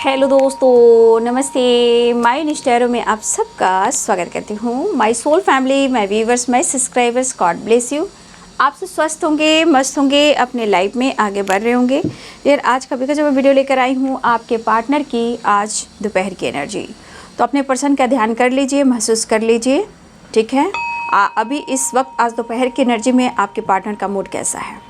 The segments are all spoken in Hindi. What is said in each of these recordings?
हेलो दोस्तों, नमस्ते। माय निस्टेरो में आप सबका स्वागत करती हूँ। My soul family, my viewers, my subscribers, God bless you. आप सब स्वस्थ होंगे, मस्त होंगे, अपने लाइफ में आगे बढ़ रहे होंगे। यार आज कभी का जब मैं वीडियो लेकर आई हूँ आपके पार्टनर की आज दोपहर की एनर्जी, तो अपने पर्सन का ध्यान कर लीजिए, महसूस कर लीजिए, ठीक है। अभी इस वक्त आज दोपहर की एनर्जी में आपके पार्टनर का मूड कैसा है।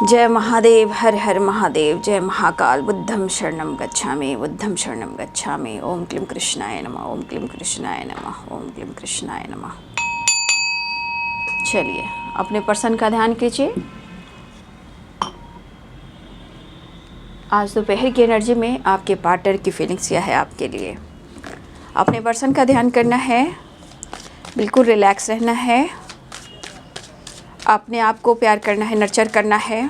जय महादेव, हर हर महादेव, जय महाकाल। बुद्धं शरणं गच्छामि, बुद्धं शरणं गच्छामि। ओम क्लीं कृष्णाय नमः, ओम क्लीं कृष्णाय नमः, ओम क्लीं कृष्णाय नमः। चलिए अपने पर्सन का ध्यान कीजिए। आज दोपहर की एनर्जी में आपके पार्टनर की फीलिंग्स क्या है आपके लिए। अपने पर्सन का ध्यान करना है, बिल्कुल रिलैक्स रहना है, अपने आप को प्यार करना है, नर्चर करना है।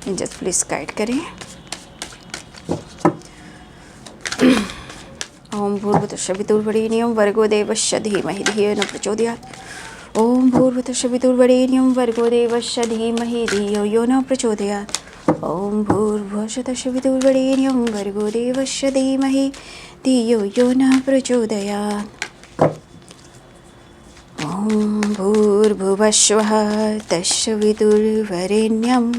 जस्ट प्लीज गाइड करें। ओम भूर्भुवस्सुः वितुर्वरेण्यं भर्गो देवस्य धीमहि धियो न प्रचोदयात्। ओम भूर्भुवस्सुः वितुर्वरेण्यं भर्गो देवस्य धीमहि धियो यो न प्रचोदयात्। ओम भूर्भुवस्सुः वितुर्वरेण्यं भर्गो देवस्य धीमहि धियो यो न प्रचोदयात्। ओम भूर्भुवस्सुः तस्य वितुर्वरेण्यं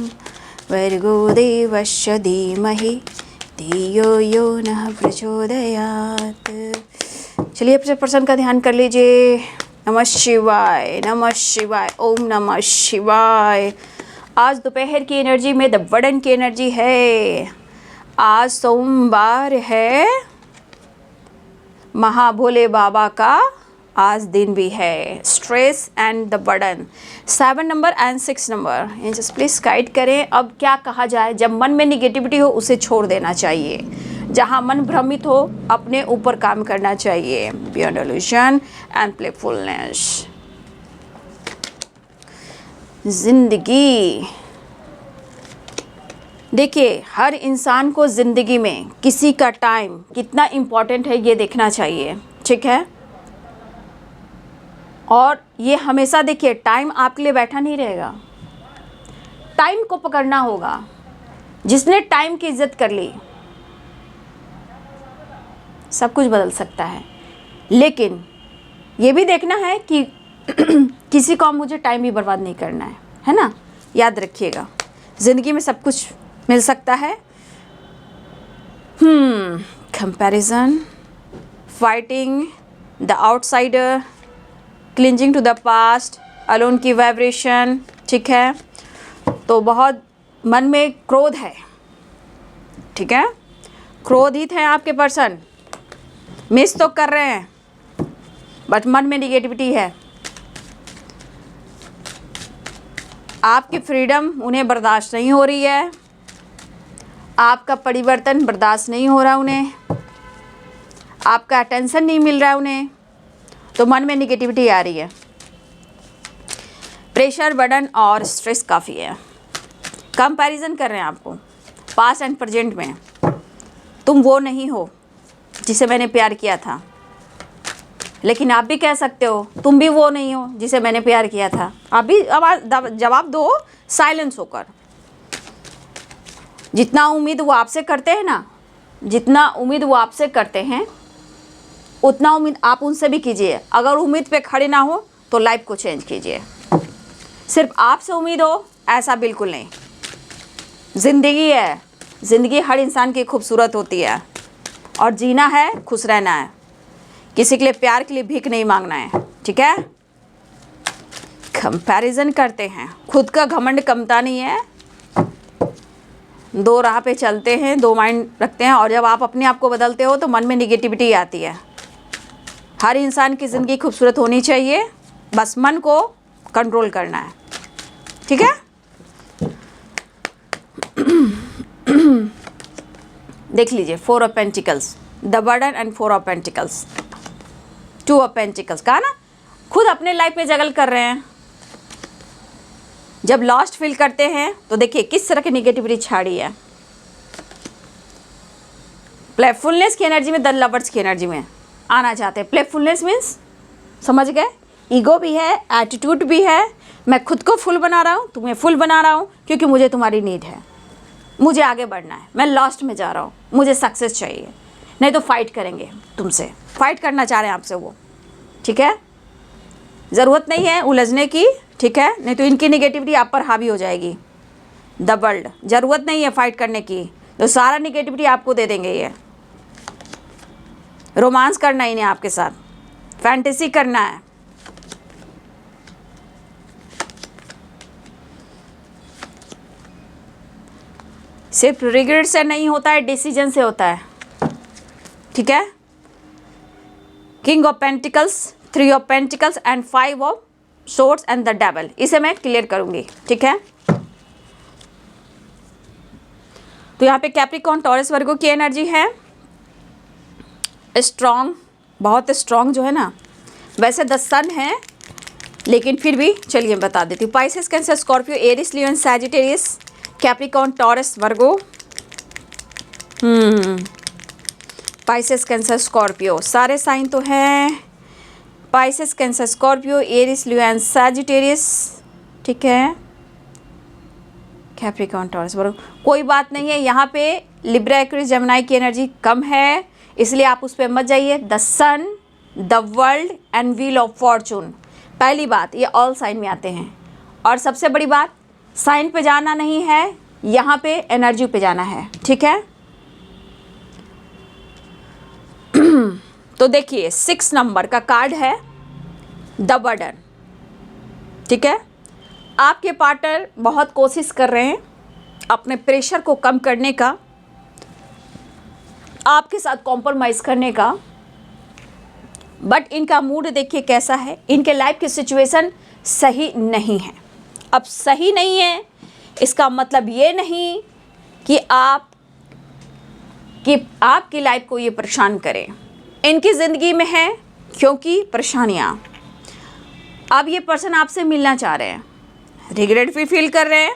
भर्गो देवस्य धीमहि धियो यो नः प्रचोदयात्। चलिए अपने पर्सन का ध्यान कर लीजिए। नमः शिवाय, नमः शिवाय, ओम नमः शिवाय। आज दोपहर की एनर्जी में द वड़न की एनर्जी है। आज सोमवार है, महाभोले बाबा का आज दिन भी है। Stress and the burden, 7 number and 6 number. ये जस्ट प्लीज गाइड करें। अब क्या कहा जाए, जब मन में निगेटिविटी हो उसे छोड़ देना चाहिए। जहाँ मन भ्रमित हो अपने ऊपर काम करना चाहिए। Beyond illusion and playfulness. जिंदगी, देखिए हर इंसान को ज़िंदगी में किसी का टाइम कितना इम्पोर्टेंट है ये देखना चाहिए, ठीक है। और ये हमेशा देखिए, टाइम आपके लिए बैठा नहीं रहेगा, टाइम को पकड़ना होगा। जिसने टाइम की इज्जत कर ली सब कुछ बदल सकता है, लेकिन ये भी देखना है कि किसी को मुझे टाइम भी बर्बाद नहीं करना है ना। याद रखिएगा, ज़िंदगी में सब कुछ मिल सकता है। Comparison, fighting the outsider, clinging to the past, alone की वाइब्रेशन, ठीक है। तो बहुत मन में क्रोध है, ठीक है, क्रोधित हैं आपके पर्सन, मिस तो कर रहे हैं बट मन में निगेटिविटी है। आपकी फ्रीडम उन्हें बर्दाश्त नहीं हो रही है, आपका परिवर्तन बर्दाश्त नहीं हो रहा उन्हें, आपका अटेंशन नहीं मिल रहा है उन्हें, तो मन में निगेटिविटी आ रही है। प्रेशर, बर्डन और स्ट्रेस काफ़ी है। कंपैरिजन कर रहे हैं आपको पास्ट एंड प्रेजेंट में। तुम वो नहीं हो जिसे मैंने प्यार किया था, लेकिन आप भी कह सकते हो तुम भी वो नहीं हो जिसे मैंने प्यार किया था। आप भी जवाब दो साइलेंस होकर। जितना उम्मीद वो आपसे करते हैं ना, जितना उम्मीद वो आपसे करते हैं उतना उम्मीद आप उनसे भी कीजिए। अगर उम्मीद पे खड़े ना हो तो लाइफ को चेंज कीजिए। सिर्फ आपसे उम्मीद हो ऐसा बिल्कुल नहीं। ज़िंदगी है, ज़िंदगी हर इंसान की खूबसूरत होती है और जीना है, खुश रहना है। किसी के लिए प्यार के लिए भीख नहीं मांगना है, ठीक है। कंपैरिजन करते हैं, खुद का घमंड कमता नहीं है। दो राह पे चलते हैं, दो माइंड रखते हैं, और जब आप अपने आप को बदलते हो तो मन में निगेटिविटी आती है। हर इंसान की ज़िंदगी खूबसूरत होनी चाहिए, बस मन को कंट्रोल करना है, ठीक है। देख लीजिए 4 of pentacles, the burden and 4 of pentacles, 2 of pentacles. कहा ना, खुद अपने लाइफ में जगल कर रहे हैं। जब लॉस्ट फील करते हैं तो देखिए किस तरह की निगेटिविटी छाड़ी है। प्लेफुलनेस की एनर्जी में, द लवर्स की एनर्जी में आना चाहते हैं। प्लेफुलनेस मीन्स समझ गए, ईगो भी है, एटीट्यूड भी है, मैं खुद को फुल बना रहा हूँ, तुम्हें फुल बना रहा हूँ क्योंकि मुझे तुम्हारी नीड है, मुझे आगे बढ़ना है, मैं लास्ट में जा रहा हूँ, मुझे सक्सेस चाहिए, नहीं तो फाइट करेंगे तुमसे, फाइट करना चाह रहे हैं आपसे वो, ठीक है। ज़रूरत नहीं है उलझने की, ठीक है, नहीं तो इनकी निगेटिविटी आप पर हावी हो जाएगी। द वर्ल्ड, ज़रूरत नहीं है फाइट करने की, तो सारा निगेटिविटी आपको दे देंगे ये। रोमांस करना ही नहीं आपके साथ, फैंटेसी करना है। सिर्फ रिग्रेट से नहीं होता है, डिसीजन से होता है, ठीक है। King of pentacles, 3 of pentacles and 5 of swords and the devil, इसे मैं क्लियर करूंगी, ठीक है। तो यहाँ पे कैप्रिकॉर्न टॉरस वर्गो की एनर्जी है स्ट्रॉन्ग, बहुत स्ट्रॉन्ग जो है ना, वैसे 10 सन है लेकिन फिर भी चलिए बता देती हूँ। Pisces, Cancer, Scorpio, Aries, Leo and Sagittarius, Capricorn, Taurus, Virgo, Pisces, Cancer, Scorpio, सारे साइन तो हैं। Pisces, Cancer, Scorpio, Aries, Leo and Sagittarius, ठीक है। कैप्रिकॉर्न, टॉरस, वर्गो, कोई बात नहीं है, यहाँ पे लिब्रा, एक्वेरियस, जेमिनी की एनर्जी कम है, इसलिए आप उस पर मत जाइए। The sun, the world and wheel of fortune, पहली बात ये ऑल साइन में आते हैं। और सबसे बड़ी बात, साइन पे जाना नहीं है, यहाँ पे एनर्जी पे जाना है, ठीक है। तो देखिए 6 नंबर का कार्ड है द बर्डन, ठीक है। आपके पार्टनर बहुत कोशिश कर रहे हैं अपने प्रेशर को कम करने का, आपके साथ कॉम्प्रोमाइज़ करने का, बट इनका मूड देखिए कैसा है, इनके लाइफ की सिचुएशन सही नहीं है। अब सही नहीं है इसका मतलब ये नहीं कि आपकी लाइफ को ये परेशान करे, इनकी ज़िंदगी में है क्योंकि परेशानियाँ। अब ये पर्सन आपसे मिलना चाह रहे हैं, रिग्रेट भी फील कर रहे हैं।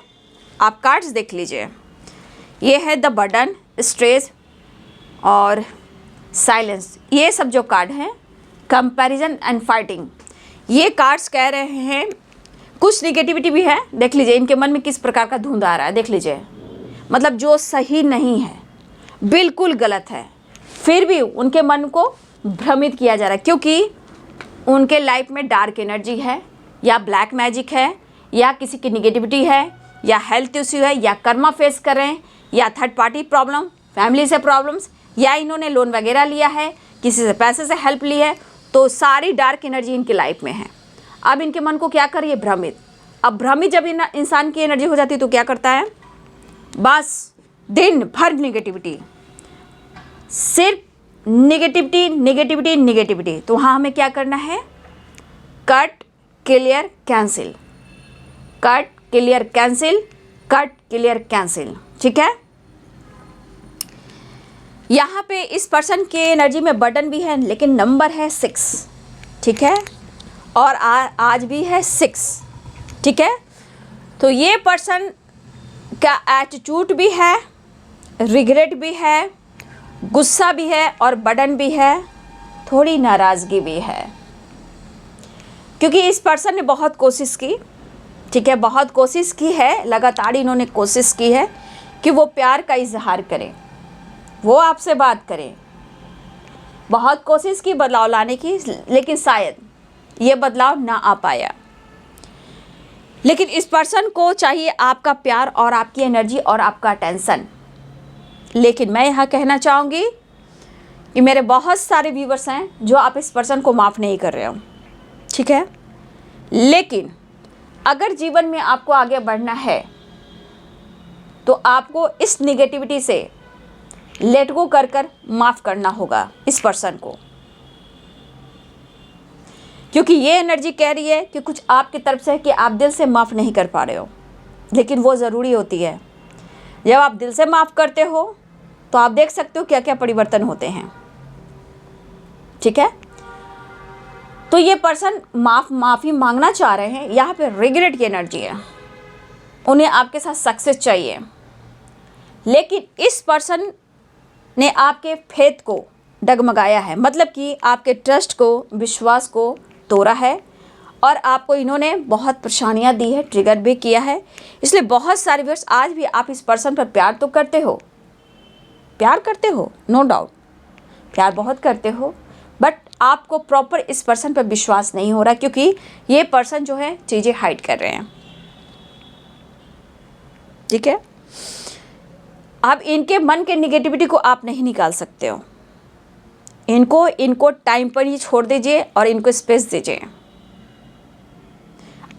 आप कार्ड्स देख लीजिए, ये है द बर्डन, स्ट्रेस और साइलेंस, ये सब जो कार्ड हैं, कंपैरिजन एंड फाइटिंग, ये कार्ड्स कह रहे हैं कुछ निगेटिविटी भी है। देख लीजिए इनके मन में किस प्रकार का धुंध आ रहा है, देख लीजिए, मतलब जो सही नहीं है, बिल्कुल गलत है, फिर भी उनके मन को भ्रमित किया जा रहा है क्योंकि उनके लाइफ में डार्क एनर्जी है, या ब्लैक मैजिक है, या किसी की निगेटिविटी है, या हेल्थ इश्यू है, या कर्मा फेस कर रहे हैं, या थर्ड पार्टी प्रॉब्लम, फैमिली से प्रॉब्लम्स, या इन्होंने लोन वगैरह लिया है, किसी से पैसे से हेल्प ली है, तो सारी डार्क एनर्जी इनकी लाइफ में है। अब इनके मन को क्या करिए, भ्रमित। अब भ्रमित जब इंसान की एनर्जी हो जाती है तो क्या करता है, बस दिन भर निगेटिविटी, सिर्फ निगेटिविटी निगेटिविटी निगेटिविटी। तो वहाँ हमें क्या करना है, cut, clear, cancel, cut, clear, cancel, cut, clear, cancel, ठीक है। यहाँ पे इस पर्सन के एनर्जी में बटन भी है लेकिन नंबर है 6, ठीक है, और आज भी है 6, ठीक है। तो ये पर्सन का एटीट्यूड भी है, रिग्रेट भी है, गुस्सा भी है और बटन भी है, थोड़ी नाराज़गी भी है, क्योंकि इस पर्सन ने बहुत कोशिश की, ठीक है, बहुत कोशिश की है, लगातार इन्होंने कोशिश की है कि वो प्यार का इजहार करें, वो आपसे बात करें, बहुत कोशिश की बदलाव लाने की, लेकिन शायद ये बदलाव ना आ पाया। लेकिन इस पर्सन को चाहिए आपका प्यार और आपकी एनर्जी और आपका अटेंशन। लेकिन मैं यहाँ कहना चाहूँगी कि मेरे बहुत सारे व्यूवर्स हैं जो आप इस पर्सन को माफ़ नहीं कर रहे हो, ठीक है। लेकिन अगर जीवन में आपको आगे बढ़ना है तो आपको इस निगेटिविटी से लेट गो कर माफ़ करना होगा इस पर्सन को, क्योंकि ये एनर्जी कह रही है कि कुछ आपकी तरफ से है कि आप दिल से माफ़ नहीं कर पा रहे हो, लेकिन वो ज़रूरी होती है। जब आप दिल से माफ़ करते हो तो आप देख सकते हो क्या क्या परिवर्तन होते हैं, ठीक है। तो ये पर्सन माफ़ी मांगना चाह रहे हैं, यहाँ पे रिग्रेट की एनर्जी है, उन्हें आपके साथ सक्सेस चाहिए। लेकिन इस पर्सन ने आपके फेथ को डगमगाया है, मतलब कि आपके ट्रस्ट को, विश्वास को तोड़ा है और आपको इन्होंने बहुत परेशानियां दी है, ट्रिगर भी किया है। इसलिए बहुत सारे व्यूअर्स आज भी आप इस पर्सन पर प्यार तो करते हो, प्यार करते हो, नो डाउट प्यार बहुत करते हो, बट आपको प्रॉपर इस पर्सन पर विश्वास नहीं हो रहा क्योंकि ये पर्सन जो है चीज़ें हाइड कर रहे हैं। ठीक है, अब इनके मन के निगेटिविटी को आप नहीं निकाल सकते हो। इनको टाइम पर ही छोड़ दीजिए और इनको स्पेस दीजिए।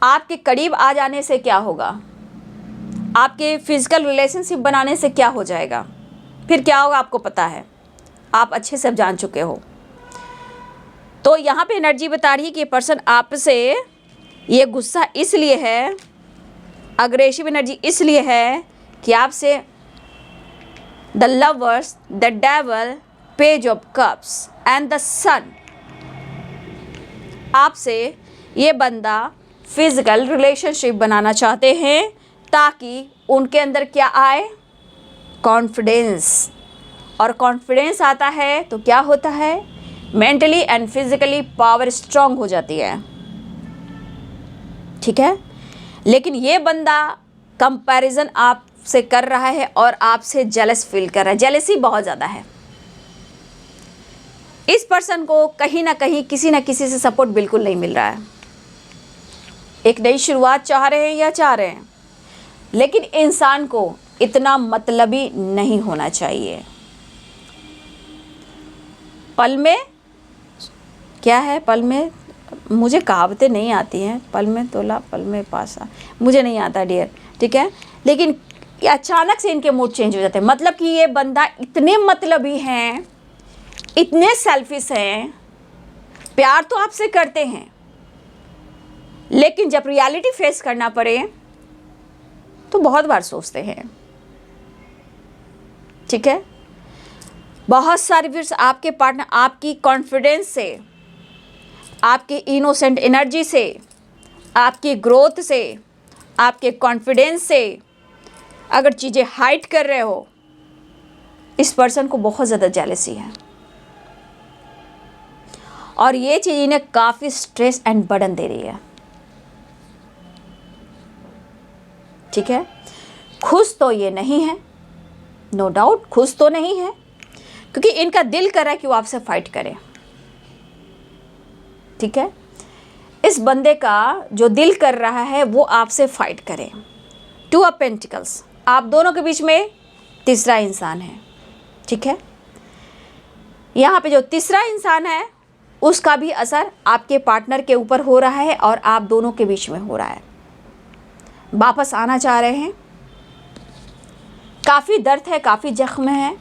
आपके करीब आ जाने से क्या होगा, आपके फिजिकल रिलेशनशिप बनाने से क्या हो जाएगा, फिर क्या होगा आपको पता है, आप अच्छे से जान चुके हो। तो यहाँ पे एनर्जी बता रही है कि ये पर्सन आपसे ये गुस्सा इसलिए है, अग्रेसिव एनर्जी इसलिए है कि आपसे the lovers, the devil, page of cups and the sun, आपसे ये बंदा फिजिकल रिलेशनशिप बनाना चाहते हैं ताकि उनके अंदर क्या आए, कॉन्फिडेंस। और कॉन्फिडेंस आता है तो क्या होता है, mentally and physically power strong हो जाती है। ठीक है, लेकिन ये बंदा कंपैरिजन आपसे कर रहा है और आपसे जेलस फील कर रहा है, जेलसी बहुत ज़्यादा है। इस पर्सन को कहीं ना कहीं किसी ना किसी से सपोर्ट बिल्कुल नहीं मिल रहा है। एक नई शुरुआत चाह रहे हैं या चाह रहे हैं, लेकिन इंसान को इतना मतलबी नहीं होना चाहिए। पल में क्या है, पल में, मुझे कहावतें नहीं आती हैं, पल में तोला पल में पासा, मुझे नहीं आता डियर। ठीक है, लेकिन अचानक से इनके मूड चेंज हो जाते हैं। मतलब कि ये बंदा इतने मतलबी हैं, इतने सेल्फिश हैं, प्यार तो आपसे करते हैं, लेकिन जब रियलिटी फेस करना पड़े तो बहुत बार सोचते हैं। ठीक है, बहुत सारे व्यूअर्स आपके पार्टनर आपकी कॉन्फिडेंस से, आपकी इनोसेंट एनर्जी से, आपकी ग्रोथ से, आपके कॉन्फिडेंस से अगर चीज़ें हाइड कर रहे हो, इस पर्सन को बहुत ज़्यादा जेलसी है और ये चीज़ इन्हें काफ़ी स्ट्रेस एंड बर्डन दे रही है। ठीक है, खुश तो ये नहीं है, नो डाउट खुश तो नहीं है, क्योंकि इनका दिल कर रहा है कि वो आपसे फाइट करे। ठीक है, इस बंदे का जो दिल कर रहा है वो आपसे फाइट करे। 2 ऑफ पेंटिकल्स, आप दोनों के बीच में तीसरा इंसान है। ठीक है, यहाँ पे जो तीसरा इंसान है उसका भी असर आपके पार्टनर के ऊपर हो रहा है और आप दोनों के बीच में हो रहा है। वापस आना चाह रहे हैं, काफ़ी दर्द है, काफ़ी जख्म है,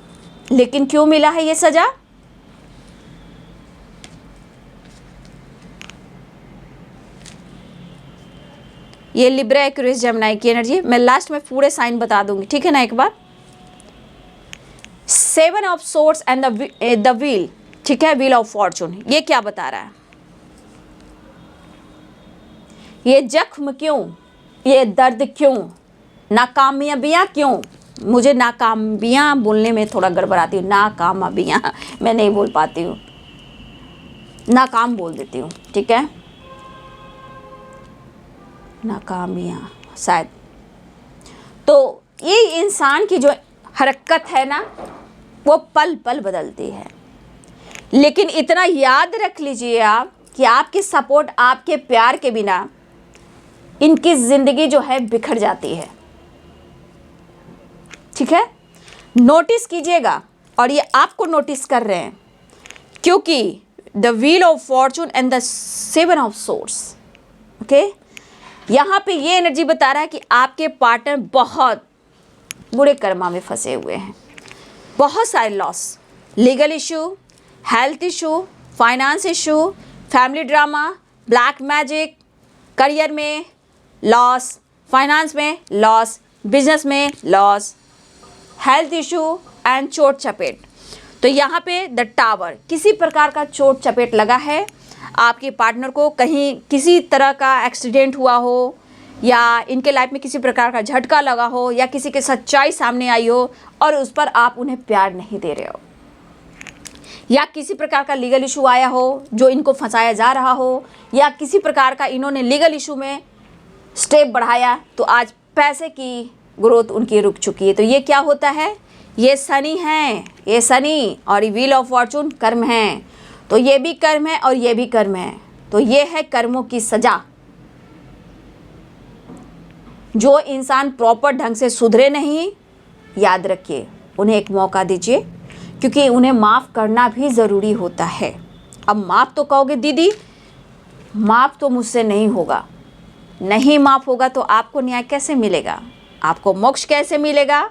लेकिन क्यों मिला है ये सज़ा? ये लिब्रा, एक्वेरियस, जेमिनी की एनर्जी। मैं लास्ट में पूरे साइन बता दूंगी, ठीक है ना। एक बार 7 of swords and the wheel, ठीक है, व्हील ऑफ फॉर्चून। ये क्या बता रहा है? ये जख्म क्यों, ये दर्द क्यों, नाकामयाबियाँ क्यों? मुझे नाकामयाबियाँ बोलने में थोड़ा गड़बड़ाती हूँ, नाकामयाबियाँ मैं नहीं बोल पाती हूँ, नाकाम बोल देती हूँ। ठीक है, नाकामियाँ शायद। तो ये इंसान की जो हरकत है ना, वो पल पल बदलती है। लेकिन इतना याद रख लीजिए आप कि आपकी सपोर्ट, आपके प्यार के बिना इनकी ज़िंदगी जो है बिखर जाती है। ठीक है, नोटिस कीजिएगा, और ये आपको नोटिस कर रहे हैं, क्योंकि the wheel of Fortune and the 7 of swords, okay, यहाँ पे ये एनर्जी बता रहा है कि आपके पार्टनर बहुत बुरे कर्मा में फंसे हुए हैं। बहुत सारे loss, legal issue, health issue, finance issue, family drama, black magic, career में लॉस, फाइनेंस में लॉस, बिजनेस में लॉस, हेल्थ इशू एंड चोट चपेट। तो यहाँ पे द टावर, किसी प्रकार का चोट चपेट लगा है आपके पार्टनर को, कहीं किसी तरह का एक्सीडेंट हुआ हो, या इनके लाइफ में किसी प्रकार का झटका लगा हो, या किसी की सच्चाई सामने आई हो और उस पर आप उन्हें प्यार नहीं दे रहे हो। या किसी प्रकार का लीगल इशू आया हो जो इनको फंसाया जा रहा हो, या किसी प्रकार का इन्होंने लीगल इशू में स्टेप बढ़ाया तो आज पैसे की ग्रोथ उनकी रुक चुकी है। तो ये क्या होता है, ये शनि है, ये शनि और ये व्हील ऑफ फॉर्चून कर्म है। तो ये भी कर्म है और ये भी कर्म है। तो ये है कर्मों की सजा। जो इंसान प्रॉपर ढंग से सुधरे नहीं, याद रखिए उन्हें एक मौका दीजिए, क्योंकि उन्हें माफ़ करना भी ज़रूरी होता है। अब माफ़ तो कहोगे दीदी, माफ़ तो मुझसे नहीं होगा, नहीं माफ़ होगा तो आपको न्याय कैसे मिलेगा, आपको मोक्ष कैसे मिलेगा,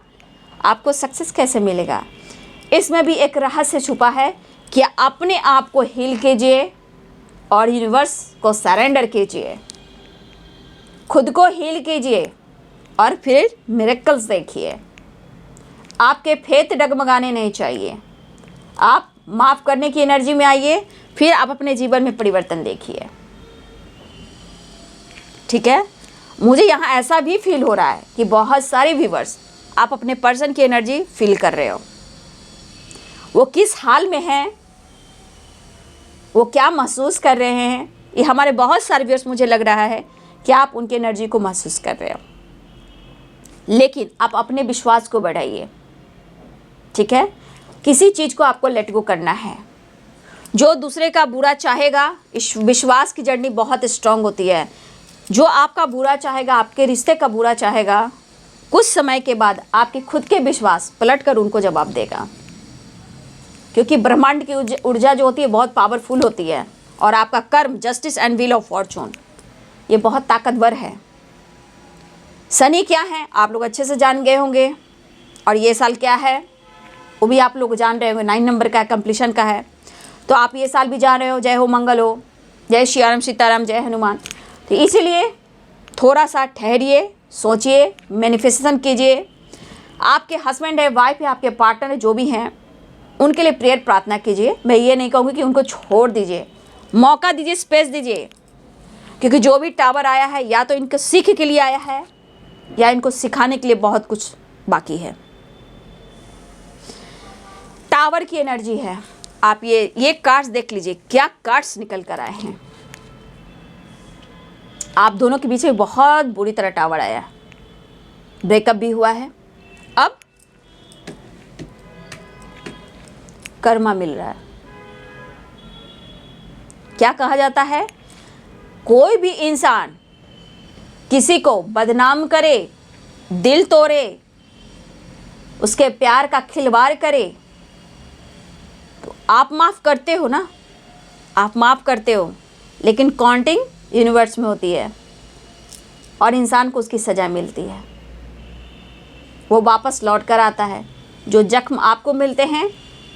आपको सक्सेस कैसे मिलेगा। इसमें भी एक रहस्य छुपा है कि अपने आप को हील कीजिए और यूनिवर्स को सरेंडर कीजिए, खुद को हील कीजिए और फिर मिरेकल्स देखिए। आपके फेथ डगमगाने नहीं चाहिए। आप माफ़ करने की एनर्जी में आइए, फिर आप अपने जीवन में परिवर्तन देखिए। ठीक है, मुझे यहाँ ऐसा भी फील हो रहा है कि बहुत सारे व्यूवर्स आप अपने पर्सन की एनर्जी फील कर रहे हो। वो किस हाल में हैं, वो क्या महसूस कर रहे हैं, ये हमारे बहुत सारे व्यूअर्स, मुझे लग रहा है कि आप उनकी एनर्जी को महसूस कर रहे हो। लेकिन आप अपने विश्वास को बढ़ाइए। ठीक है, किसी चीज़ को आपको लेट गो करना है। जो दूसरे का बुरा चाहेगा, इस विश्वास की जर्नी बहुत स्ट्रांग होती है। जो आपका बुरा चाहेगा, आपके रिश्ते का बुरा चाहेगा, कुछ समय के बाद आपके खुद के विश्वास पलट कर उनको जवाब देगा। क्योंकि ब्रह्मांड की ऊर्जा जो होती है बहुत पावरफुल होती है, और आपका कर्म, justice and wheel of Fortune, ये बहुत ताकतवर है। शनि क्या है आप लोग अच्छे से जान गए होंगे, और ये साल क्या है वो भी आप लोग जान रहे होंगे, 9 नंबर का कंप्लीशन का है। तो आप ये साल भी जान रहे हो। जय हो मंगल हो, जय श्री राम सीताराम, जय हनुमान। तो इसीलिए थोड़ा सा ठहरिए, सोचिए, मैनिफेस्टेशन कीजिए। आपके हस्बैंड है, वाइफ है, आपके पार्टनर है, जो भी हैं, उनके लिए प्रेयर प्रार्थना कीजिए। मैं ये नहीं कहूँगी कि उनको छोड़ दीजिए, मौका दीजिए, स्पेस दीजिए। क्योंकि जो भी टावर आया है या तो इनको सीख के लिए आया है या इनको सिखाने के लिए बहुत कुछ बाकी है। टावर की एनर्जी है। आप ये कार्ड्स देख लीजिए, क्या कार्ड्स निकल कर आए हैं। आप दोनों के बीच में बहुत बुरी तरह टावर आया, ब्रेकअप भी हुआ है, अब कर्मा मिल रहा है। क्या कहा जाता है, कोई भी इंसान किसी को बदनाम करे, दिल तोड़े, उसके प्यार का खिलवाड़ करे, तो आप माफ़ करते हो ना, आप माफ़ करते हो, लेकिन काउंटिंग यूनिवर्स में होती है और इंसान को उसकी सज़ा मिलती है। वो वापस लौट कर आता है। जो जख्म आपको मिलते हैं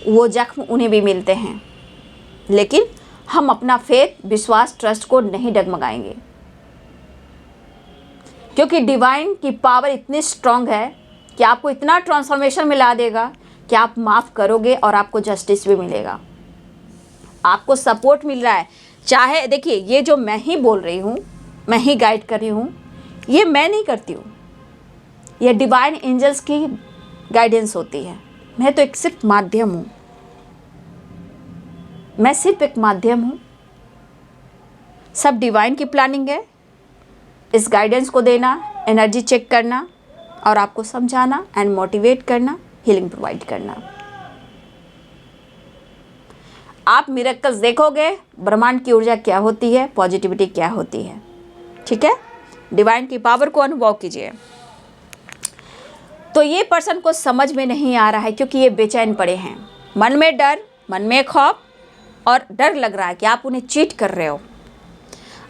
वो जख्म उन्हें भी मिलते हैं, लेकिन हम अपना फेथ, विश्वास, ट्रस्ट को नहीं डगमगाएंगे, क्योंकि डिवाइन की पावर इतनी स्ट्रांग है कि आपको इतना ट्रांसफॉर्मेशन मिला देगा कि आप माफ़ करोगे और आपको जस्टिस भी मिलेगा। आपको सपोर्ट मिल रहा है। चाहे देखिए, ये जो मैं ही बोल रही हूँ, मैं ही गाइड कर रही हूँ, ये मैं नहीं करती हूँ, ये डिवाइन एंजल्स की गाइडेंस होती है। मैं तो एक सिर्फ माध्यम हूँ, मैं सिर्फ एक माध्यम हूँ। सब डिवाइन की प्लानिंग है, इस गाइडेंस को देना, एनर्जी चेक करना और आपको समझाना एंड मोटिवेट करना, हीलिंग प्रोवाइड करना। आप मिरेकल्स देखोगे, ब्रह्मांड की ऊर्जा क्या होती है, पॉजिटिविटी क्या होती है। ठीक है, डिवाइन की पावर को अनुभव कीजिए। तो ये पर्सन को समझ में नहीं आ रहा है क्योंकि ये बेचैन पड़े हैं। मन में डर, मन में खौफ और डर लग रहा है कि आप उन्हें चीट कर रहे हो,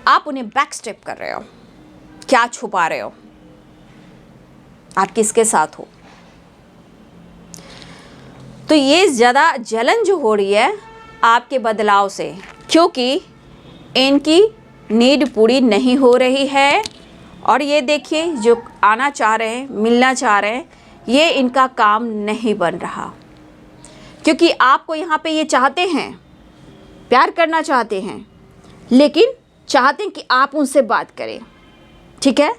आप उन्हें बैक स्टेप कर रहे हो, क्या छुपा रहे हो, आप किसके साथ हो। तो ये ज़्यादा जलन जो हो रही है आपके बदलाव से, क्योंकि इनकी नीड पूरी नहीं हो रही है। और ये देखिए, जो आना चाह रहे हैं, मिलना चाह रहे हैं, ये इनका काम नहीं बन रहा, क्योंकि आपको यहाँ पे ये चाहते हैं, प्यार करना चाहते हैं, लेकिन चाहते हैं कि आप उनसे बात करें। ठीक है,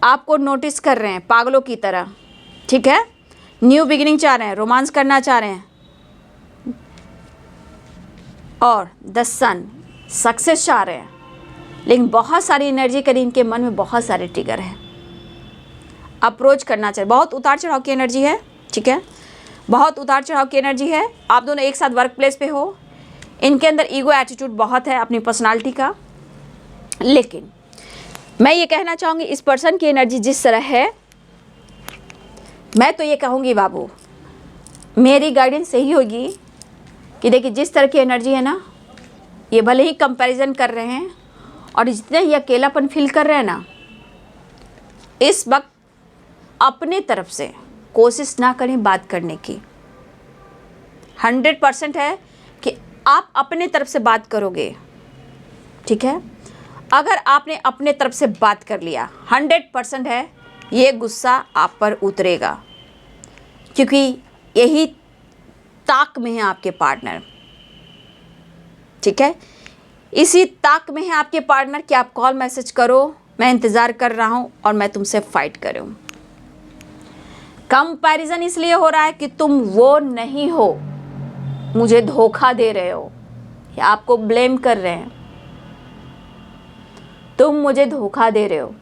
आपको नोटिस कर रहे हैं पागलों की तरह। ठीक है, न्यू बिगिनिंग चाह रहे हैं, रोमांस करना चाह रहे हैं, और द सन, सक्सेस चाह रहे हैं, लेकिन बहुत सारी एनर्जी करी, इनके मन में बहुत सारे ट्रिगर हैं। अप्रोच करना चाहिए, बहुत उतार चढ़ाव की एनर्जी है, ठीक है, बहुत उतार चढ़ाव की एनर्जी है। आप दोनों एक साथ वर्क प्लेस पे हो, इनके अंदर ईगो एटीट्यूड बहुत है अपनी पर्सनालिटी का। लेकिन मैं ये कहना चाहूँगी, इस पर्सन की एनर्जी जिस तरह है, मैं तो ये कहूँगी बाबू, मेरी गाइडेंस यही होगी कि देखिए जिस तरह की एनर्जी है ना, ये भले ही कंपैरिजन कर रहे हैं और जितने ये अकेलापन फील कर रहे हैं ना, इस वक्त अपने तरफ से कोशिश ना करें बात करने की। 100% है कि आप अपने तरफ से बात करोगे, ठीक है। अगर आपने अपने तरफ से बात कर लिया, 100% है ये गुस्सा आप पर उतरेगा, क्योंकि यही ताक में है आपके पार्टनर, ठीक है। इसी ताक में है आपके पार्टनर कि आप कॉल मैसेज करो, मैं इंतज़ार कर रहा हूँ और मैं तुमसे फाइट करूँ। कंपैरिजन इसलिए हो रहा है कि तुम वो नहीं हो, मुझे धोखा दे रहे हो, या आपको ब्लेम कर रहे हैं, तुम मुझे धोखा दे रहे हो।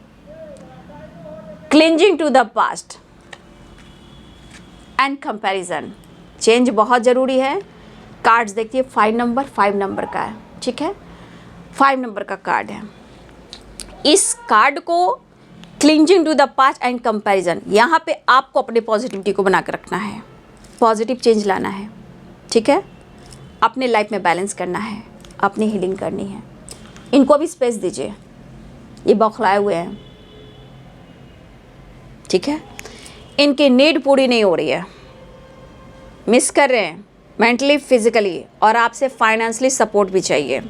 Clinging to the past and comparison, change बहुत ज़रूरी है। कार्ड्स देखिए, 5 नंबर का है, ठीक है, 5 नंबर का कार्ड है। इस कार्ड को clinging to the past and comparison, यहाँ पे आपको अपने पॉजिटिविटी को बना कर रखना है, पॉजिटिव चेंज लाना है, ठीक है, अपने लाइफ में बैलेंस करना है, अपनी हीलिंग करनी है। इनको भी स्पेस दीजिए, ये बौखलाए हुए हैं, ठीक है, इनकी नीड पूरी नहीं हो रही है, मिस कर रहे हैं मेंटली, फिजिकली, और आपसे फाइनेंशियली सपोर्ट भी चाहिए।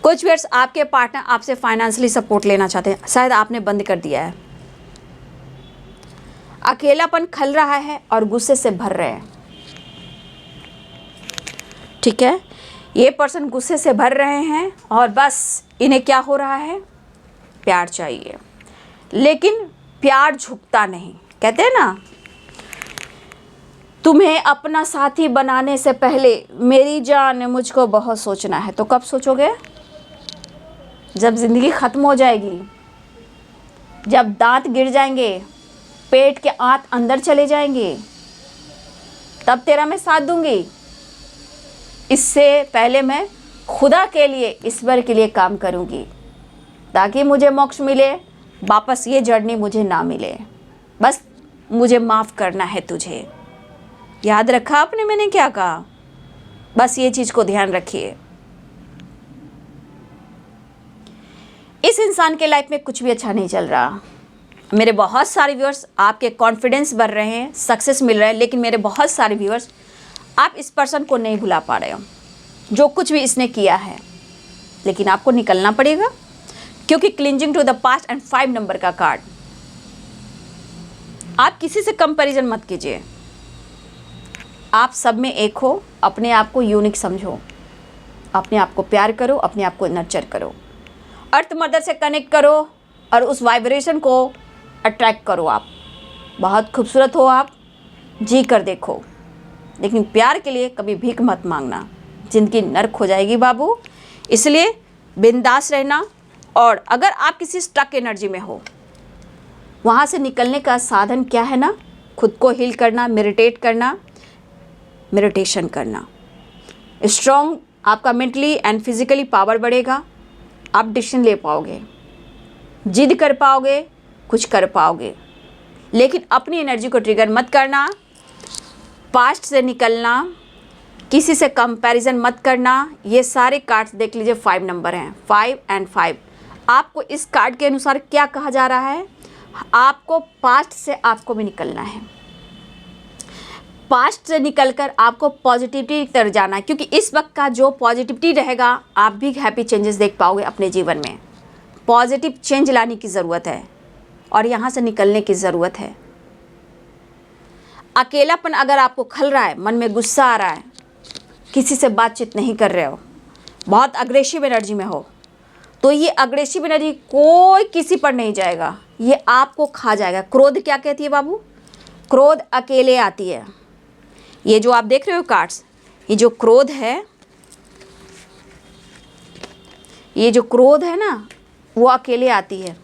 कुछ व्यूअर्स, आपके पार्टनर आपसे फाइनेंशियली सपोर्ट लेना चाहते हैं, शायद आपने बंद कर दिया है। अकेलापन खल रहा है और गुस्से से भर रहे हैं, ठीक है, ये पर्सन गुस्से से भर रहे हैं और बस इन्हें क्या हो रहा है, प्यार चाहिए, लेकिन प्यार झुकता नहीं। कहते हैं ना, तुम्हें अपना साथी बनाने से पहले मेरी जान मुझको बहुत सोचना है। तो कब सोचोगे? जब ज़िंदगी ख़त्म हो जाएगी, जब दांत गिर जाएंगे, पेट के आंत अंदर चले जाएंगे, तब तेरा मैं साथ दूंगी। इससे पहले मैं खुदा के लिए, ईश्वर के लिए काम करूंगी, ताकि मुझे मोक्ष मिले, वापस ये जर्नी मुझे ना मिले। बस मुझे माफ़ करना है तुझे। याद रखा आपने मैंने क्या कहा? बस ये चीज़ को ध्यान रखिए। इस इंसान के लाइफ में कुछ भी अच्छा नहीं चल रहा। मेरे बहुत सारे व्यूअर्स, आपके कॉन्फिडेंस बढ़ रहे हैं, सक्सेस मिल रहा है, लेकिन मेरे बहुत सारे व्यूअर्स, आप इस पर्सन को नहीं भुला पा रहे हो, जो कुछ भी इसने किया है। लेकिन आपको निकलना पड़ेगा, क्योंकि clinging to the past and 5 number का कार्ड। आप किसी से कंपैरिजन मत कीजिए, आप सब में एक हो, अपने आप को यूनिक समझो, अपने आप को प्यार करो, अपने आप को नर्चर करो, अर्थ मदर से कनेक्ट करो और उस वाइब्रेशन को अट्रैक्ट करो। आप बहुत खूबसूरत हो, आप जी कर देखो, लेकिन प्यार के लिए कभी भीख मत मांगना, ज़िंदगी नर्क हो जाएगी बाबू। इसलिए बिंदास रहना, और अगर आप किसी स्टक एनर्जी में हो, वहाँ से निकलने का साधन क्या है ना, खुद को हील करना, मेडिटेट करना, मेडिटेशन करना। स्ट्रॉन्ग आपका मेंटली एंड फिजिकली पावर बढ़ेगा, आप डिसीजन ले पाओगे, जिद कर पाओगे, कुछ कर पाओगे। लेकिन अपनी एनर्जी को ट्रिगर मत करना, पास्ट से निकलना, किसी से कंपैरिजन मत करना। ये सारे कार्ड्स देख लीजिए, 5 नंबर हैं, 5 एंड 5। आपको इस कार्ड के अनुसार क्या कहा जा रहा है? आपको पास्ट से आपको भी निकलना है, पास्ट से निकलकर आपको पॉजिटिविटी की तरफ जाना है, क्योंकि इस वक्त का जो पॉजिटिविटी रहेगा, आप भी हैप्पी चेंजेस देख पाओगे अपने जीवन में। पॉजिटिव चेंज लाने की ज़रूरत है और यहाँ से निकलने की ज़रूरत है। अकेलापन अगर आपको खल रहा है, मन में गुस्सा आ रहा है, किसी से बातचीत नहीं कर रहे हो, बहुत अग्रेसिव एनर्जी में हो, तो ये अग्रेसिव एनर्जी कोई किसी पर नहीं जाएगा, ये आपको खा जाएगा। क्रोध क्या कहती है बाबू? क्रोध अकेले आती है। ये जो आप देख रहे हो कार्ड्स, ये जो क्रोध है, ये जो क्रोध है ना, वो अकेले आती है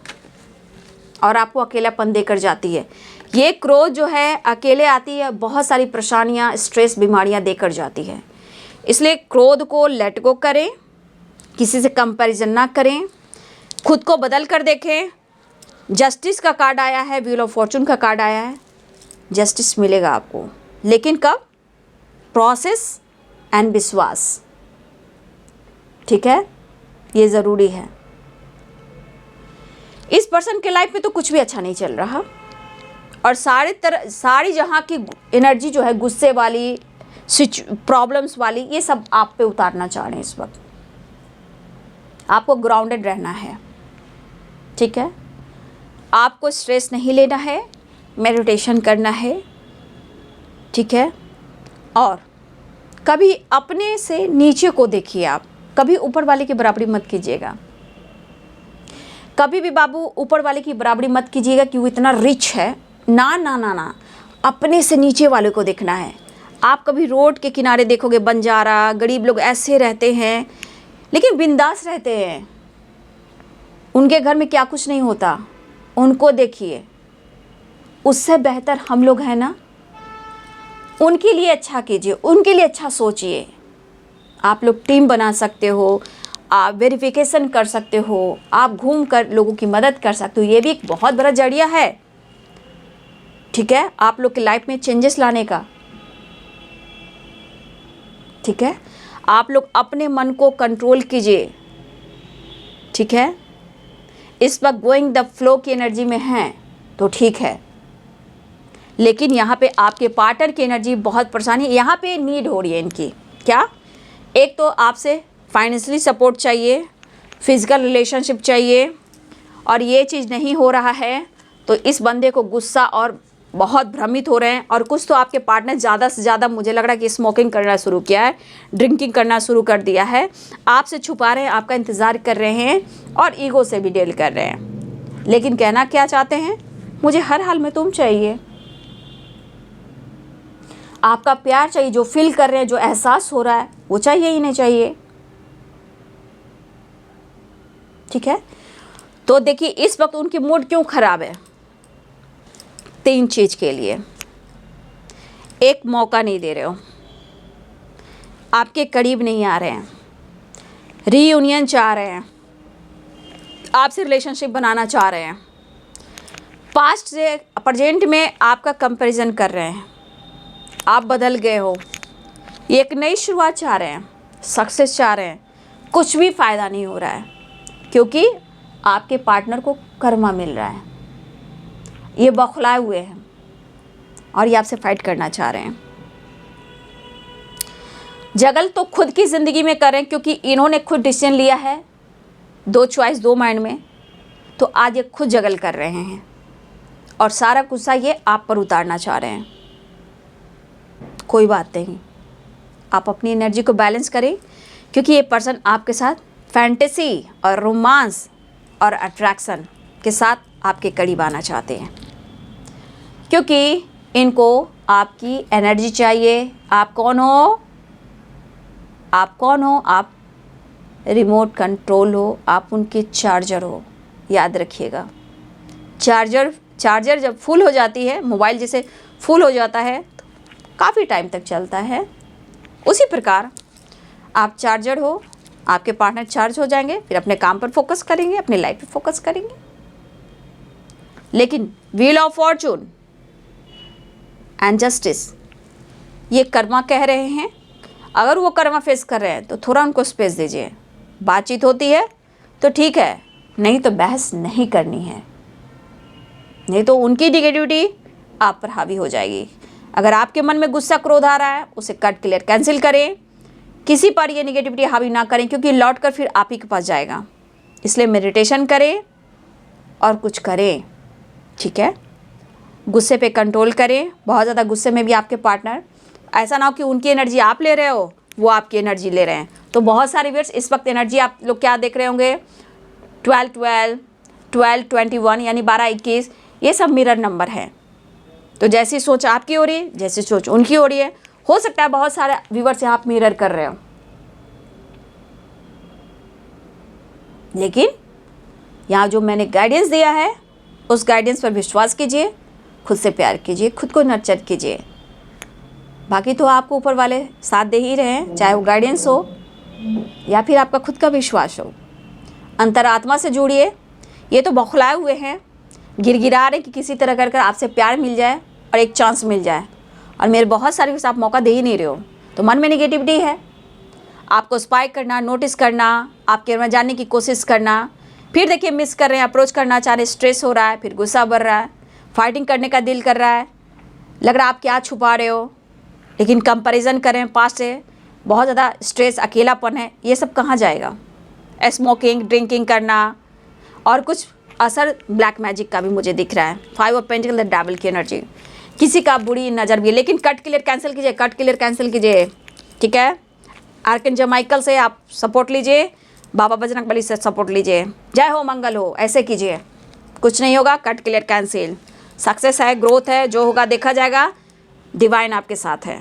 और आपको अकेलापन देकर जाती है। ये क्रोध जो है अकेले आती है, बहुत सारी परेशानियाँ, स्ट्रेस, बीमारियाँ देकर जाती है। इसलिए क्रोध को लेट गो करें, किसी से कंपैरिजन ना करें, खुद को बदल कर देखें। जस्टिस का कार्ड आया है, व्हील ऑफ फॉर्चून का कार्ड आया है, जस्टिस मिलेगा आपको, लेकिन कब? प्रोसेस एंड विश्वास, ठीक है, ये ज़रूरी है। इस पर्सन के लाइफ में तो कुछ भी अच्छा नहीं चल रहा और सारी जहाँ की एनर्जी जो है गुस्से वाली, प्रॉब्लम्स वाली, ये सब आप पे उतारना चाह रहे हैं इस वक्त। आपको ग्राउंडेड रहना है, ठीक है, आपको स्ट्रेस नहीं लेना है, मेडिटेशन करना है, ठीक है, और कभी अपने से नीचे को देखिए। आप कभी ऊपर वाले की बराबरी मत कीजिएगा, कभी भी बाबू ऊपर वाले की बराबरी मत कीजिएगा कि वो इतना रिच है। ना ना ना ना, अपने से नीचे वाले को देखना है। आप कभी रोड के किनारे देखोगे, बंजारा, गरीब लोग ऐसे रहते हैं लेकिन बिंदास रहते हैं, उनके घर में क्या कुछ नहीं होता, उनको देखिए। उससे बेहतर हम लोग हैं ना, उनके लिए अच्छा कीजिए, उनके लिए अच्छा सोचिए। आप लोग टीम बना सकते हो, आप वेरिफिकेशन कर सकते हो, आप घूम कर लोगों की मदद कर सकते हो, ये भी एक बहुत बड़ा जरिया है, ठीक है, आप लोग की लाइफ में चेंजेस लाने का, ठीक है। आप लोग अपने मन को कंट्रोल कीजिए, ठीक है। इस वक्त गोइंग द फ्लो की एनर्जी में हैं तो ठीक है, लेकिन यहाँ पे आपके पार्टनर की एनर्जी बहुत परेशानी, यहाँ पे नीड हो रही है इनकी। क्या? एक तो आपसे फाइनेंशियली सपोर्ट चाहिए, फिजिकल रिलेशनशिप चाहिए, और ये चीज़ नहीं हो रहा है तो इस बंदे को गुस्सा और बहुत भ्रमित हो रहे हैं। और कुछ तो आपके पार्टनर ज़्यादा से ज़्यादा मुझे लग रहा है कि स्मोकिंग करना शुरू किया है, ड्रिंकिंग करना शुरू कर दिया है, आपसे छुपा रहे हैं, आपका इंतज़ार कर रहे हैं और ईगो से भी डील कर रहे हैं। लेकिन कहना क्या चाहते हैं? मुझे हर हाल में तुम चाहिए, आपका प्यार चाहिए, जो फील कर रहे हैं, जो एहसास हो रहा है वो चाहिए ही नहीं चाहिए, ठीक है। तो देखिए इस वक्त उनकी मूड क्यों ख़राब है? 3 चीज़ के लिए। एक, मौका नहीं दे रहे हो, आपके करीब नहीं आ रहे हैं, रीयूनियन चाह रहे हैं, आपसे रिलेशनशिप बनाना चाह रहे हैं, पास्ट से प्रेजेंट में आपका कंपैरिजन कर रहे हैं, आप बदल गए हो, एक नई शुरुआत चाह रहे हैं, सक्सेस चाह रहे हैं, कुछ भी फ़ायदा नहीं हो रहा है क्योंकि आपके पार्टनर को कर्मा मिल रहा है, ये बौखलाए हुए हैं और ये आपसे फाइट करना चाह रहे हैं। जगल तो खुद की ज़िंदगी में करें क्योंकि इन्होंने खुद डिसीजन लिया है, 2 चॉइस 2 माइंड में, तो आज ये खुद जगल कर रहे हैं और सारा गुस्सा ये आप पर उतारना चाह रहे हैं। कोई बात नहीं, आप अपनी एनर्जी को बैलेंस करें क्योंकि ये पर्सन आपके साथ फैंटेसी और रोमांस और अट्रैक्शन के साथ आपके करीब आना चाहते हैं क्योंकि इनको आपकी एनर्जी चाहिए। आप कौन हो? आप कौन हो? आप रिमोट कंट्रोल हो, आप उनके चार्जर हो, याद रखिएगा। चार्जर जब फुल हो जाती है, मोबाइल जैसे फुल हो जाता है तो काफ़ी टाइम तक चलता है, उसी प्रकार आप चार्जर हो, आपके पार्टनर चार्ज हो जाएंगे, फिर अपने काम पर फोकस करेंगे, अपनी लाइफ पे फोकस करेंगे। लेकिन wheel of Fortune and justice, ये कर्मा कह रहे हैं, अगर वो कर्मा फेस कर रहे हैं तो थोड़ा उनको स्पेस दीजिए। बातचीत होती है तो ठीक है, नहीं तो बहस नहीं करनी है, नहीं तो उनकी निगेटिविटी आप पर हावी हो जाएगी। अगर आपके मन में गुस्सा क्रोध आ रहा है, उसे कट क्लियर कैंसिल करें, किसी पर ये निगेटिविटी हावी ना करें क्योंकि लौट कर फिर आप ही के पास जाएगा। इसलिए मेडिटेशन करें और कुछ करें, ठीक है। गुस्से पे कंट्रोल करें, बहुत ज़्यादा गुस्से में भी आपके पार्टनर, ऐसा ना हो कि उनकी एनर्जी आप ले रहे हो, वो आपकी एनर्जी ले रहे हैं। तो बहुत सारे व्यूअर्स इस वक्त एनर्जी आप लोग क्या देख रहे होंगे, 12-12, 12-21 यानी 12-21, ये सब मिरर नंबर हैं। तो जैसी सोच आपकी हो रही है, जैसी सोच उनकी हो रही है, हो सकता है बहुत सारे व्यूअर्स यहाँ आप मिरर कर रहे हो। लेकिन यहाँ जो मैंने गाइडेंस दिया है उस गाइडेंस पर विश्वास कीजिए, खुद से प्यार कीजिए, खुद को नर्चर कीजिए। बाकी तो आपको ऊपर वाले साथ दे ही रहे हैं, चाहे वो गाइडेंस हो या फिर आपका खुद का विश्वास हो। अंतरात्मा से जुड़िए। ये तो बौखलाए हुए हैं, गिरगिरा रहे कि किसी तरह कर आपसे प्यार मिल जाए और एक चांस मिल जाए, और मेरे बहुत सारे आप मौका दे ही नहीं रहे हो। तो मन में निगेटिविटी है, आपको स्पाई करना, नोटिस करना, आपके में जानने की कोशिश करना, फिर देखिए मिस कर रहे हैं, अप्रोच करना चाह रहे, स्ट्रेस हो रहा है, फिर गुस्सा बढ़ रहा है, फाइटिंग करने का दिल कर रहा है, लग रहा है आप क्या छुपा रहे हो। लेकिन कंपैरिजन करें पास्ट से, बहुत ज़्यादा स्ट्रेस, अकेलापन है, ये सब कहाँ जाएगा। स्मोकिंग, ड्रिंकिंग करना और कुछ असर ब्लैक मैजिक का भी मुझे दिख रहा है। 5 ऑफ पेंटिकल, द डेविल की एनर्जी, किसी का बुरी नज़र भी है। लेकिन कट क्लियर कैंसिल कीजिए, कट क्लियर कैंसिल कीजिए, ठीक है। आर्कएंजल माइकल से आप सपोर्ट लीजिए, बाबा बजरंगबली से सपोर्ट लीजिए, जय हो मंगल हो, ऐसे कीजिए, कुछ नहीं होगा। कट क्लियर कैंसिल, सक्सेस है, ग्रोथ है, जो होगा देखा जाएगा, डिवाइन आपके साथ है।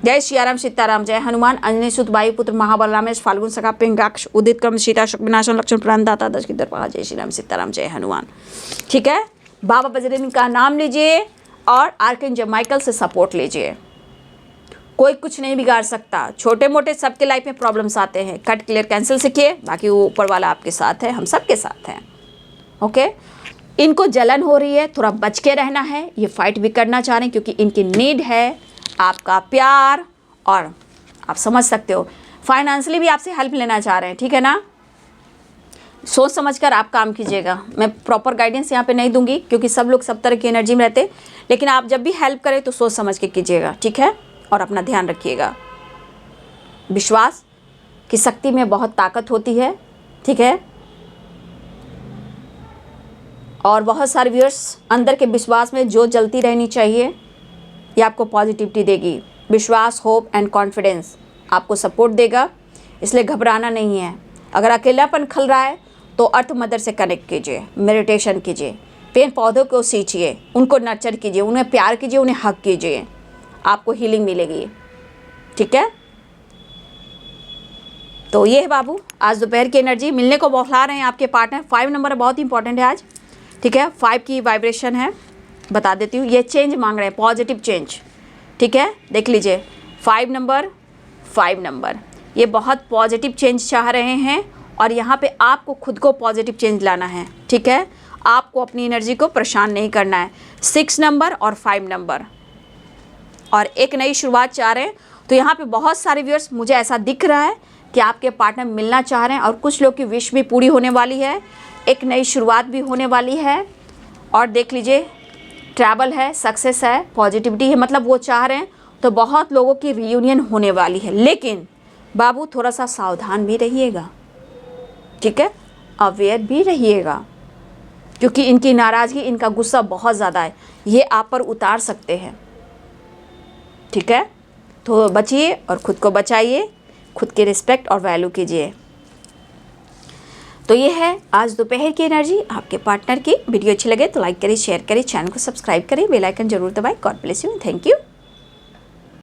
जय सियाराम सीताराम, जय हनुमान, अंजनी सुत वायु पुत्र महाबल रामेश फाल्गुन सखा पिंगाक्ष उदित क्रम सीता शक विनाशन लक्षण प्राण दाता दश की दरपा, जय श्री राम सीताराम, जय हनुमान, ठीक है। बाबा बजरंग का नाम लीजिए और आर्कएंजल माइकल से सपोर्ट लीजिए। कोई कुछ नहीं बिगाड़ सकता, छोटे मोटे सबके लाइफ में प्रॉब्लम्स आते हैं। कट क्लियर कैंसिल सीखिए, बाकी वो ऊपर वाला आपके साथ है, हम सबके साथ हैं, ओके। इनको जलन हो रही है, थोड़ा बच के रहना है, ये फाइट भी करना चाह रहे हैं क्योंकि इनकी नीड है आपका प्यार, और आप समझ सकते हो फाइनेंशियली भी आपसे हेल्प लेना चाह रहे हैं, ठीक है ना। सोच समझकर आप काम कीजिएगा। मैं प्रॉपर गाइडेंस यहाँ पे नहीं दूंगी क्योंकि सब लोग सब तरह की एनर्जी में रहते, लेकिन आप जब भी हेल्प करें तो सोच समझ के कीजिएगा, ठीक है। और अपना ध्यान रखिएगा। विश्वास की शक्ति में बहुत ताकत होती है, ठीक है। और बहुत सारे व्यूअर्स अंदर के विश्वास में जो जलती रहनी चाहिए, ये आपको पॉजिटिविटी देगी। विश्वास, होप एंड कॉन्फिडेंस आपको सपोर्ट देगा, इसलिए घबराना नहीं है। अगर अकेलापन खल रहा है तो अर्थ मदर से कनेक्ट कीजिए, मेडिटेशन कीजिए, पेड़ पौधों को सींचिए, उनको नर्चर कीजिए, उन्हें प्यार कीजिए, उन्हें हक कीजिए, आपको हीलिंग मिलेगी, ठीक है। तो ये है बाबू आज दोपहर की एनर्जी। मिलने को बौखला रहे हैं आपके पार्टनर। 5 नंबर बहुत इंपॉर्टेंट है आज, ठीक है। 5 की वाइब्रेशन है, बता देती हूँ। ये चेंज मांग रहे हैं, पॉजिटिव चेंज, ठीक है। देख लीजिए 5 नंबर ये बहुत पॉजिटिव चेंज चाह रहे हैं, और यहाँ पे आपको खुद को पॉजिटिव चेंज लाना है, ठीक है। आपको अपनी एनर्जी को परेशान नहीं करना है। 6 नंबर और 5 नंबर और एक नई शुरुआत चाह रहे हैं। तो यहाँ पे बहुत सारे व्यूअर्स मुझे ऐसा दिख रहा है कि आपके पार्टनर मिलना चाह रहे हैं, और कुछ लोग की विश भी पूरी होने वाली है, एक नई शुरुआत भी होने वाली है। और देख लीजिए ट्रैवल है, सक्सेस है, पॉजिटिविटी है, मतलब वो चाह रहे हैं। तो बहुत लोगों की रियूनियन होने वाली है, लेकिन बाबू थोड़ा सा सावधान भी रहिएगा, ठीक है। अवेयर भी रहिएगा, क्योंकि इनकी नाराज़गी, इनका गुस्सा बहुत ज़्यादा है, ये आप पर उतार सकते हैं, ठीक है। तो बचिए और ख़ुद को बचाइए, खुद की रिस्पेक्ट और वैल्यू कीजिए। तो ये है आज दोपहर की एनर्जी आपके पार्टनर की। वीडियो अच्छी लगे तो लाइक करिए, शेयर करिए, चैनल को सब्सक्राइब करिए, बेल आइकन जरूर दबाएं। God bless you, thank you.